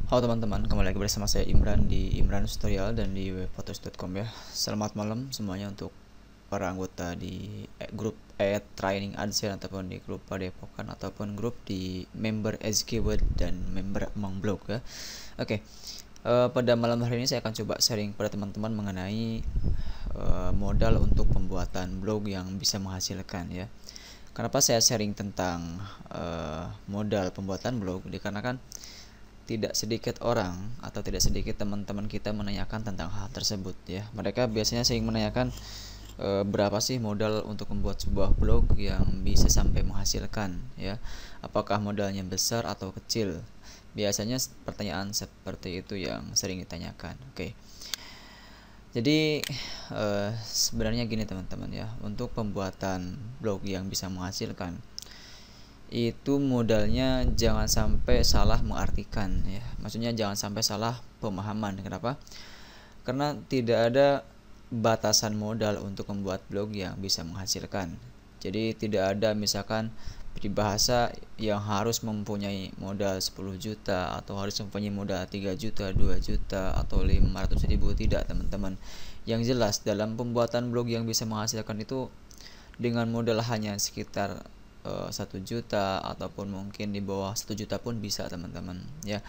Halo teman-teman, kembali lagi bersama saya Imran di Imran Tutorial dan di webphotos.com ya. Selamat malam semuanya untuk para anggota di grup Training Adsen ataupun di grup Padepokan ataupun grup di member SKWord dan member Among Blog ya. Oke, pada malam hari ini saya akan coba sharing pada teman-teman mengenai modal untuk pembuatan blog yang bisa menghasilkan ya. Kenapa saya sharing tentang modal pembuatan blog? Dikarenakan tidak sedikit orang atau tidak sedikit teman-teman kita menanyakan tentang hal tersebut ya. Mereka biasanya sering menanyakan berapa sih modal untuk membuat sebuah blog yang bisa sampai menghasilkan ya. Apakah modalnya besar atau kecil? Biasanya pertanyaan seperti itu yang sering ditanyakan. Oke. Jadi sebenarnya gini teman-teman ya, untuk pembuatan blog yang bisa menghasilkan itu modalnya jangan sampai salah mengartikan ya, maksudnya jangan sampai salah pemahaman. Kenapa? Karena tidak ada batasan modal untuk membuat blog yang bisa menghasilkan. Jadi tidak ada misalkan peribahasa yang harus mempunyai modal 10 juta atau harus mempunyai modal 3 juta, 2 juta atau 500.000. Tidak teman-teman. Yang jelas dalam pembuatan blog yang bisa menghasilkan itu dengan modal hanya sekitar 1 juta ataupun mungkin di bawah 1 juta pun bisa teman-teman ya,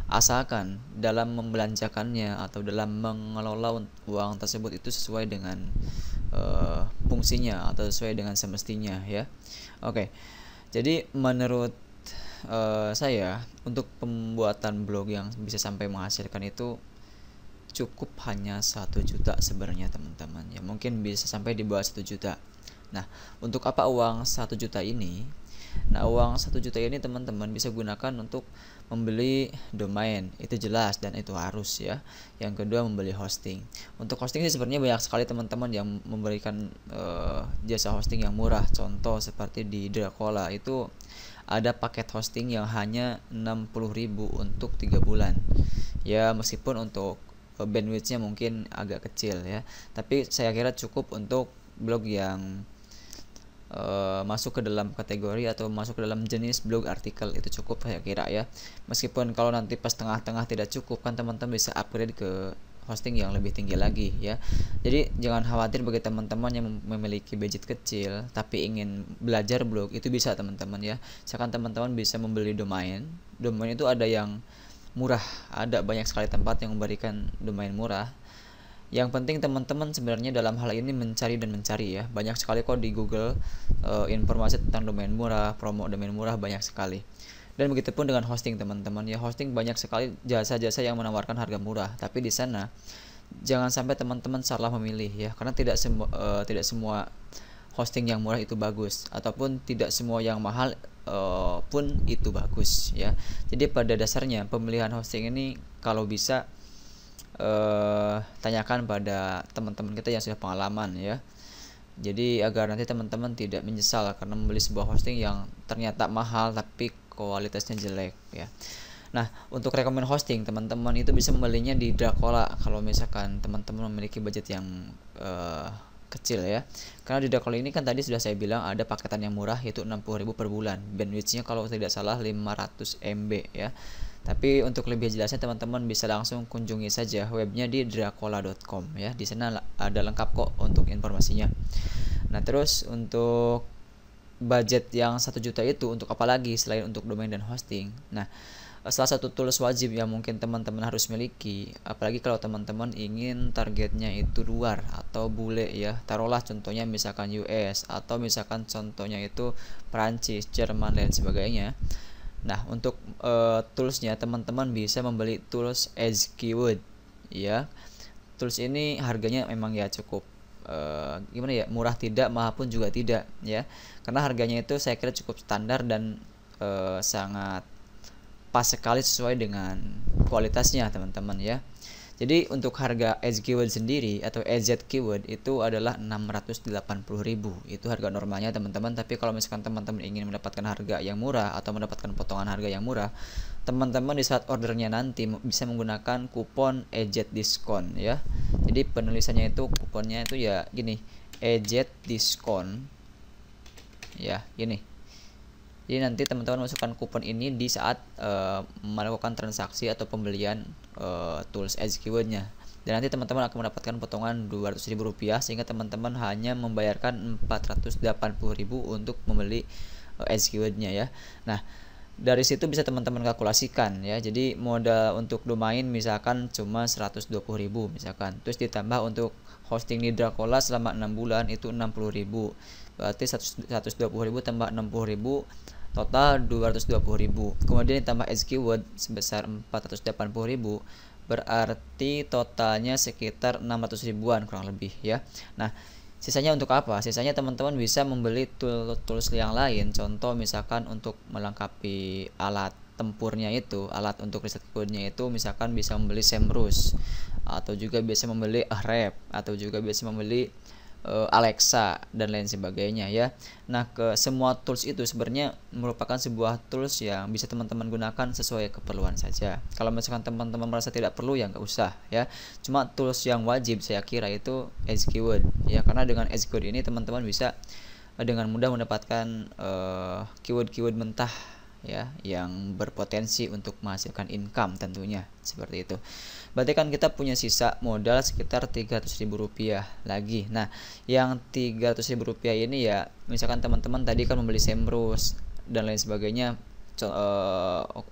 asalkan dalam membelanjakannya atau dalam mengelola uang tersebut itu sesuai dengan fungsinya atau sesuai dengan semestinya ya. Oke, jadi menurut saya untuk pembuatan blog yang bisa sampai menghasilkan itu cukup hanya 1 juta sebenarnya teman-teman ya, mungkin bisa sampai di bawah 1 juta. Nah, untuk apa uang 1 juta ini? Nah, uang 1 juta ini teman-teman bisa gunakan untuk membeli domain, itu jelas dan itu harus ya. Yang kedua, membeli hosting. Untuk hosting sih sebenarnya banyak sekali teman-teman yang memberikan jasa hosting yang murah. Contoh seperti di Dracola itu ada paket hosting yang hanya 60.000 untuk 3 bulan. Ya, meskipun untuk bandwidthnya mungkin agak kecil ya, tapi saya kira cukup untuk blog yang masuk ke dalam kategori atau masuk ke dalam jenis blog artikel, itu cukup saya kira ya. Meskipun kalau nanti pas tengah-tengah tidak cukup kan teman-teman bisa upgrade ke hosting yang lebih tinggi lagi ya. Jadi jangan khawatir bagi teman-teman yang memiliki budget kecil tapi ingin belajar blog, itu bisa teman-teman ya. Misalkan teman-teman bisa membeli domain itu ada yang murah, ada banyak sekali tempat yang memberikan domain murah. Yang penting teman-teman sebenarnya dalam hal ini mencari ya. Banyak sekali kok di Google informasi tentang domain murah, promo domain murah banyak sekali. Dan begitupun dengan hosting teman-teman ya. Hosting banyak sekali jasa-jasa yang menawarkan harga murah, tapi di sana jangan sampai teman-teman salah memilih ya. Karena tidak semua hosting yang murah itu bagus, ataupun tidak semua yang mahal pun itu bagus ya. Jadi pada dasarnya pemilihan hosting ini kalau bisa tanyakan pada teman-teman kita yang sudah pengalaman ya. Jadi agar nanti teman-teman tidak menyesal karena membeli sebuah hosting yang ternyata mahal tapi kualitasnya jelek ya. Nah, untuk rekomend hosting teman-teman itu bisa membelinya di Dracola kalau misalkan teman-teman memiliki budget yang kecil ya. Karena di Dracola ini kan tadi sudah saya bilang ada paketan yang murah yaitu 60.000 per bulan. Bandwidthnya kalau tidak salah 500 MB ya. Tapi untuk lebih jelasnya teman-teman bisa langsung kunjungi saja webnya di dracola.com ya. Di sana ada lengkap kok untuk informasinya. Nah, terus untuk budget yang 1 juta itu untuk apa lagi selain untuk domain dan hosting? Nah, salah satu tools wajib yang mungkin teman-teman harus miliki, apalagi kalau teman-teman ingin targetnya itu luar atau bule ya. Taruhlah contohnya misalkan US atau misalkan contohnya itu Prancis, Jerman dan sebagainya. Nah, untuk toolsnya teman-teman bisa membeli tools SKWord ya. Tools ini harganya memang ya cukup gimana ya, murah tidak, mahal pun juga tidak ya. Karena harganya itu saya kira cukup standar dan sangat pas sekali sesuai dengan kualitasnya teman-teman ya. Jadi untuk harga edge keyword sendiri atau EZ keyword itu adalah 680.000. Itu harga normalnya teman-teman. Tapi kalau misalkan teman-teman ingin mendapatkan harga yang murah atau mendapatkan potongan harga yang murah, teman-teman di saat ordernya nanti bisa menggunakan kupon EZ diskon ya. Jadi penulisannya itu kuponnya itu ya gini, EZ diskon ya, gini. Jadi nanti teman-teman masukkan kupon ini di saat melakukan transaksi atau pembelian tools ads keywordnya. Dan nanti teman-teman akan mendapatkan potongan Rp200.000 sehingga teman-teman hanya membayarkan Rp480.000 untuk membeli ads keywordnya ya. Nah, dari situ bisa teman-teman kalkulasikan ya. Jadi modal untuk domain misalkan cuma 120.000 misalkan. Terus ditambah untuk hosting di Dracola selama 6 bulan itu 60.000. Berarti 120.000 tambah 60.000 total 220.000. Kemudian ditambah ads keyword sebesar 480.000, berarti totalnya sekitar 600 ribuan kurang lebih ya. Nah, sisanya untuk apa? Sisanya teman-teman bisa membeli tools yang lain. Contoh misalkan untuk melengkapi alat tempurnya itu, alat untuk riset keywordnya itu misalkan bisa membeli SEMrush, atau juga bisa membeli Ahref, atau juga bisa membeli Alexa dan lain sebagainya ya. Nah, ke semua tools itu sebenarnya merupakan sebuah tools yang bisa teman-teman gunakan sesuai keperluan saja. Kalau misalkan teman-teman merasa tidak perlu ya nggak usah ya. Cuma tools yang wajib saya kira itu ads keyword ya, karena dengan ads keyword ini teman-teman bisa dengan mudah mendapatkan keyword-keyword mentah ya yang berpotensi untuk menghasilkan income tentunya seperti itu. Berarti kan kita punya sisa modal sekitar Rp300.000 lagi. Nah, yang Rp300.000 ini ya misalkan teman-teman tadi kan membeli SEMrush dan lain sebagainya,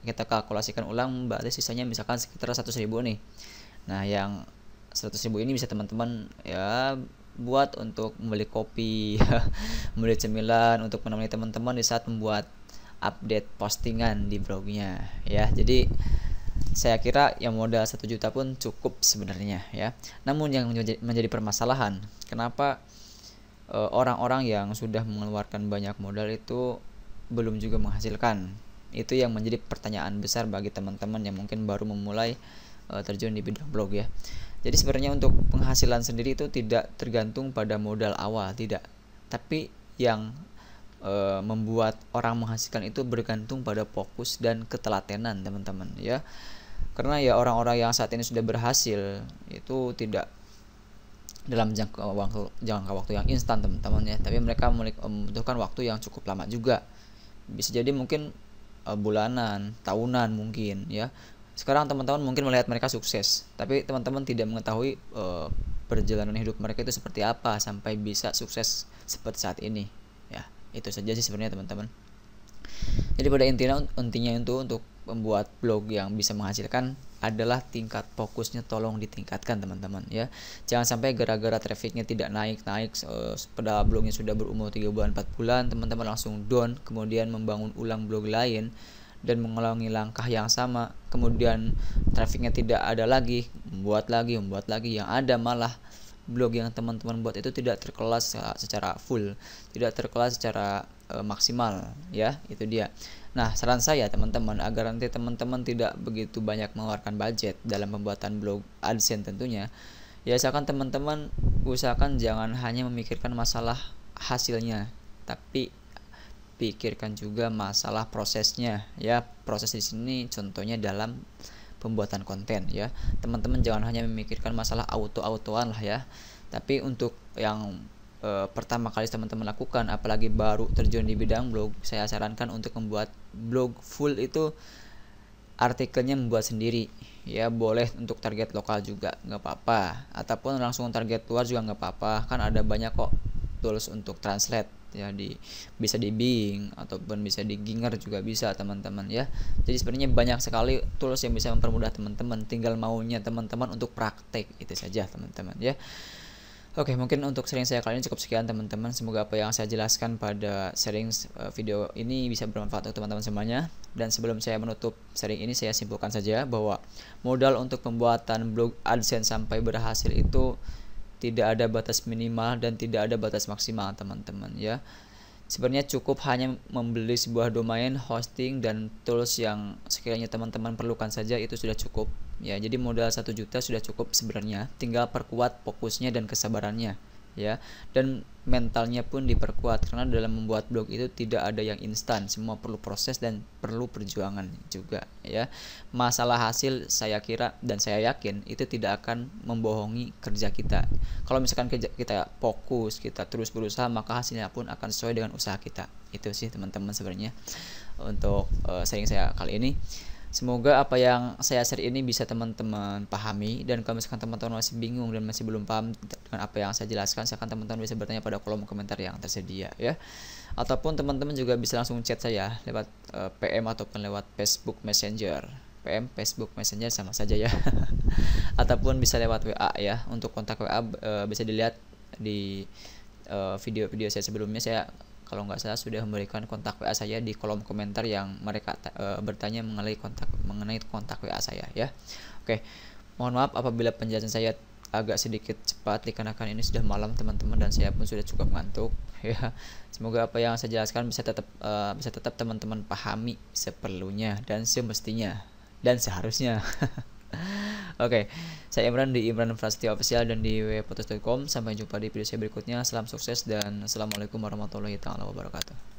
kita kalkulasikan ulang berarti sisanya misalkan sekitar 100.000 nih. Nah, yang 100.000 ini bisa teman-teman ya buat untuk membeli kopi, membeli cemilan untuk menemani teman-teman di saat membuat update postingan di blognya ya. Jadi saya kira yang modal 1 juta pun cukup sebenarnya ya. Namun yang menjadi permasalahan, kenapa orang-orang yang sudah mengeluarkan banyak modal itu belum juga menghasilkan? Itu yang menjadi pertanyaan besar bagi teman-teman yang mungkin baru memulai terjun di bidang blog ya. Jadi sebenarnya untuk penghasilan sendiri itu tidak tergantung pada modal awal, tidak. Tapi yang membuat orang menghasilkan itu bergantung pada fokus dan ketelatenan teman-teman ya. Karena ya orang-orang yang saat ini sudah berhasil itu tidak dalam jangka waktu yang instan teman-teman ya, tapi mereka membutuhkan waktu yang cukup lama juga. Bisa jadi mungkin bulanan, tahunan mungkin ya. Sekarang teman-teman mungkin melihat mereka sukses, tapi teman-teman tidak mengetahui perjalanan hidup mereka itu seperti apa sampai bisa sukses seperti saat ini ya. Itu saja sih sebenarnya teman-teman. Jadi pada intinya itu untuk membuat blog yang bisa menghasilkan adalah tingkat fokusnya tolong ditingkatkan teman-teman ya. Jangan sampai gara-gara trafficnya tidak naik-naik pada blognya sudah berumur 3 bulan 4 bulan teman-teman langsung down, kemudian membangun ulang blog lain dan mengulangi langkah yang sama, kemudian trafficnya tidak ada lagi, membuat lagi yang ada malah blog yang teman-teman buat itu tidak terkelas secara full, tidak terkelas secara maksimal ya. Itu dia. Nah, saran saya teman-teman agar nanti teman-teman tidak begitu banyak mengeluarkan budget dalam pembuatan blog AdSense tentunya, ya teman-teman usahakan jangan hanya memikirkan masalah hasilnya, tapi pikirkan juga masalah prosesnya ya. Proses di sini contohnya dalam pembuatan konten ya. Teman-teman jangan hanya memikirkan masalah auto-autoan lah ya. Tapi untuk yang pertama kali teman-teman lakukan, apalagi baru terjun di bidang blog, saya sarankan untuk membuat blog full itu artikelnya membuat sendiri ya. Boleh untuk target lokal juga nggak apa-apa, ataupun langsung target luar juga nggak apa-apa, kan ada banyak kok tools untuk translate ya, bisa di Bing ataupun bisa di Ginger juga bisa teman-teman ya. Jadi sebenarnya banyak sekali tools yang bisa mempermudah teman-teman, tinggal maunya teman-teman untuk praktek, itu saja teman-teman ya. Oke, mungkin untuk sharing saya kali ini cukup sekian teman-teman. Semoga apa yang saya jelaskan pada sharing video ini bisa bermanfaat untuk teman-teman semuanya. Dan sebelum saya menutup sharing ini, saya simpulkan saja bahwa modal untuk pembuatan blog AdSense sampai berhasil itu tidak ada batas minimal dan tidak ada batas maksimal teman-teman ya. Sebenarnya cukup hanya membeli sebuah domain, hosting, dan tools yang sekiranya teman-teman perlukan saja itu sudah cukup ya. Jadi modal 1 juta sudah cukup sebenarnya, tinggal perkuat fokusnya dan kesabarannya ya, dan mentalnya pun diperkuat, karena dalam membuat blog itu tidak ada yang instan, semua perlu proses dan perlu perjuangan juga ya. Masalah hasil saya kira dan saya yakin itu tidak akan membohongi kerja kita. Kalau misalkan kita fokus, kita terus berusaha, maka hasilnya pun akan sesuai dengan usaha kita. Itu sih teman-teman sebenarnya untuk sharing saya kali ini. Semoga apa yang saya share ini bisa teman-teman pahami, dan kalau misalkan teman-teman masih bingung dan masih belum paham dengan apa yang saya jelaskan, silakan teman-teman bisa bertanya pada kolom komentar yang tersedia ya. Ataupun teman-teman juga bisa langsung chat saya lewat PM ataupun lewat Facebook Messenger. PM Facebook Messenger sama saja ya. Ataupun bisa lewat WA ya. Untuk kontak WA bisa dilihat di video-video saya sebelumnya. Saya kalau nggak salah sudah memberikan kontak WA saya di kolom komentar yang mereka bertanya mengenai kontak WA saya ya. Oke, mohon maaf apabila penjelasan saya agak sedikit cepat dikarenakan ini sudah malam teman-teman dan saya pun sudah cukup ngantuk ya. Semoga apa yang saya jelaskan bisa tetap teman-teman pahami seperlunya dan semestinya dan seharusnya. Oke, saya Imran di Imran Prasetyo Official dan di www.potos.com. Sampai jumpa di video saya berikutnya. Salam sukses dan assalamualaikum warahmatullahi wabarakatuh.